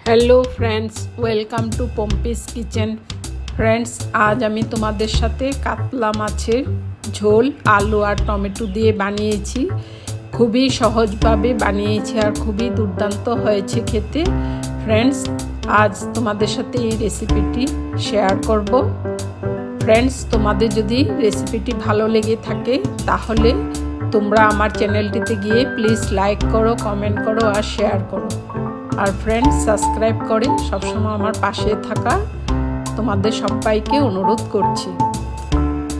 Hello friends, welcome to Pampi's kitchen. Friends, आज आमी तुम्हादेर साथे कातला माछेर झोल आलू और टमेटो दिए बानिয়েছি। खूबই সহজভাবে বানিয়েছি আর খুবই দুর্দান্ত হয়েছে খেতে। फ्रेंड्स, आज তোমাদের সাথে এই রেসিপিটি শেয়ার করব। फ्रेंड्स, তোমাদের যদি রেসিপিটি ভালো লেগে থাকে তাহলে তোমরা আমার চ্যানেলটিতে গিয়ে প্লিজ লাইক করো, কমেন্ট করো আর শেয়ার করো। আর फ्रेंड्स, সাবস্ক্রাইব করে সবসময় আমার পাশে থাকা তোমাদের সবাইকে অনুরোধ করছি।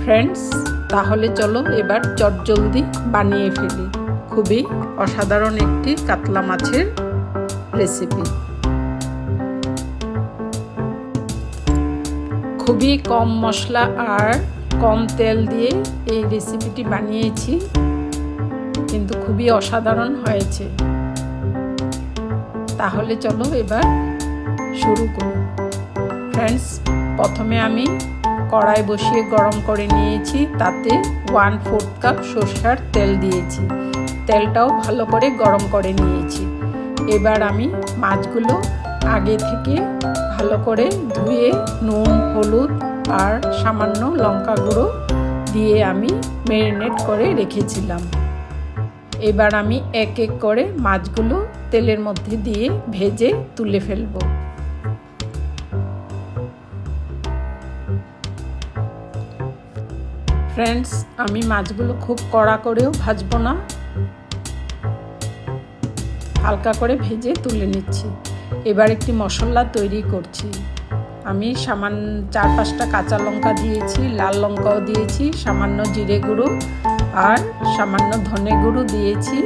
फ्रेंड्स, তাহলে চলো এবার চটজলদি বানিয়ে ফেলি খুবই অসাধারণ একটি কাতলা মাছের রেসিপি। খুবই কম মশলা আর কম তেল দিয়ে এই রেসিপিটি বানিয়েছি, কিন্তু খুবই অসাধারণ হয়েছে। তাহলে চলো এবার শুরু করি। फ्रेंड्स, প্রথমে আমি কড়াই বসিয়ে গরম করে নিয়েছি, তাতে 1/4 কাপ সরষের তেল দিয়েছি। তেলটাও ভালো করে গরম করে নিয়েছি। এবার আমি মাছগুলো আগে থেকে ভালো করে ধুয়ে নুন, হলুদ আর সামান্য লঙ্কা গুঁড়ো দিয়ে আমি ম্যারিনেট করে রেখেছিলাম। এবার আমি এক এক করে মাছগুলো তেলের মধ্যে দিয়ে ভেজে তুলে ফেলব। फ्रेंड्स, আমি মাছগুলো খুব কড়া করেও ভাজবো না, হালকা করে ভেজে তুলে নিচ্ছি। এবার একটি মশলা তৈরি করছি। আমি সামান্য 4-5টা কাঁচা লঙ্কা দিয়েছি, লাল লঙ্কাও দিয়েছি, সামান্য জিরে গুঁড়ো আর সামান্য ধনে গুঁড়ো দিয়েছি,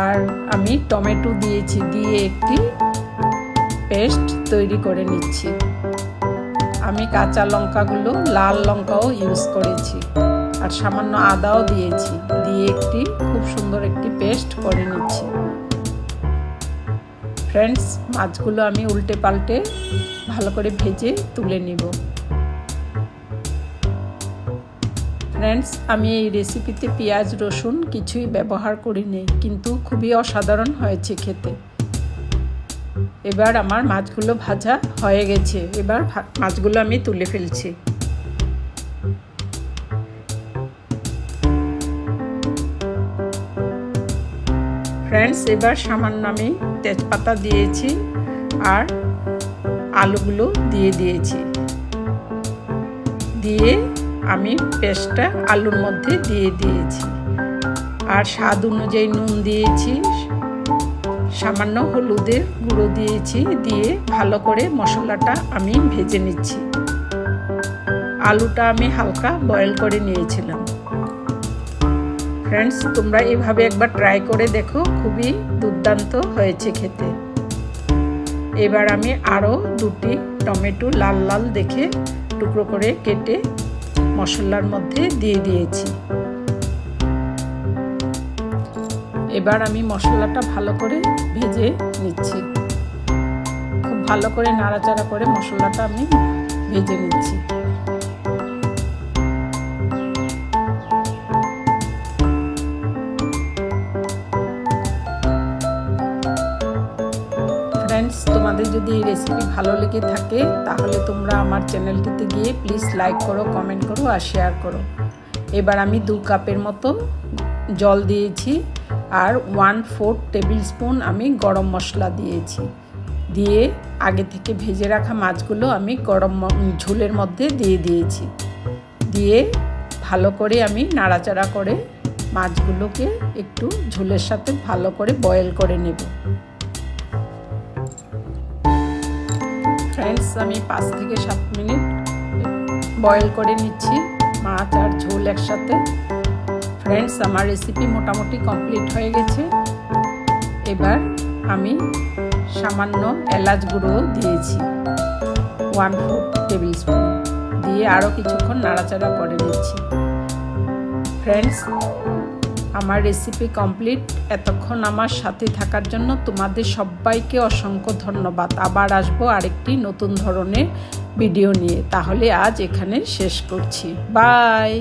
আর আমি টমেটো দিয়েছি। দিয়ে একটি পেস্ট তৈরি করে নিচ্ছি। আমি কাঁচা লঙ্কাগুলো লাল লঙ্কাও ইউজ করেছি আর সামান্য আদাও দিয়েছি। দিয়ে একটি খুব সুন্দর একটি পেস্ট করে নিচ্ছি। फ्रेंड्स, মাছগুলো আমি উল্টে পাল্টে ভালো করে ভেজে তুলে নিব। फ्रेंड्स, আমি এই রেসিপিতে পেঁয়াজ রসুন কিছুই ব্যবহার করিনি, কিন্তু খুবই অসাধারণ হয়েছে খেতে। এবার আমার মাছগুলো ভাজা হয়ে গেছে। এবার মাছগুলো আমি তুলে ফেলছি। फ्रेंड्स, এবার সামান্য আমি তেজপাতা দিয়েছি আর আলুগুলো দিয়ে দিয়েছি। দিয়ে আমি পেস্টটা আলুর মধ্যে দিয়ে দিয়েছি আর স্বাদ অনুযায়ী নুন দিয়েছি, সামান্য হলুদের গুঁড়ো দিয়েছি। দিয়ে ভালো করে মশলাটা আমি ভেজে নিচ্ছি। আলুটা আমি হালকা বয়েল করে নিয়েছিলাম। फ्रेंड्स, তোমরা এভাবে একবার ট্রাই করে দেখো, খুবই দুর্দান্ত হয়েছে খেতে। এবার আমি আরও 2টি টমেটো লাল লাল দেখে টুকরো করে কেটে মশলার মধ্যে দিয়ে দিয়েছি। এবার আমি মশলাটা ভালো করে ভেজে নিচ্ছি। খুব ভালো করে নাড়াচাড়া করে মশলাটা আমি ভেজে নিচ্ছি। फ्रेंड्स, তোমাদের যদি এই রেসিপি ভালো লেগে থাকে তাহলে তোমরা আমার চ্যানেলটিতে গিয়ে প্লিজ লাইক করো, কমেন্ট করো আর শেয়ার করো। এবার আমি 2 কাপের মতো জল দিয়েছি আর 1/4 টেবিল স্পুন আমি গরম মশলা দিয়েছি। দিয়ে আগে থেকে ভেজে রাখা মাছগুলো আমি ঝোলের মধ্যে দিয়ে দিয়েছি। দিয়ে ভালো করে আমি নাড়াচাড়া করে মাছগুলোকে একটু ঝোলের সাথে ভালো করে বয়েল করে নেব। फ्रेंड्स, আমি 5 থেকে 7 মিনিট বয়েল করে নিচ্ছি মাছ আর ঝোল একসাথে। फ्रेंड्स, আমার রেসিপি মোটামুটি কমপ্লিট হয়ে গেছে। এবার আমি সামান্য এলাচ গুঁড়ো দিয়েছি 1/4 টেবিল স্পুন। দিয়ে আরও কিছুক্ষণ নাড়াচাড়া করে নিচ্ছি। फ्रेंड्स, আমার রেসিপি কমপ্লিট। এতক্ষণ আমার সাথে থাকার জন্য তোমাদের সবাইকে অসংখ্য ধন্যবাদ। আবার আসবো আরেকটি নতুন ধরনের ভিডিও নিয়ে। তাহলে আজ এখানে শেষ করছি। বাই।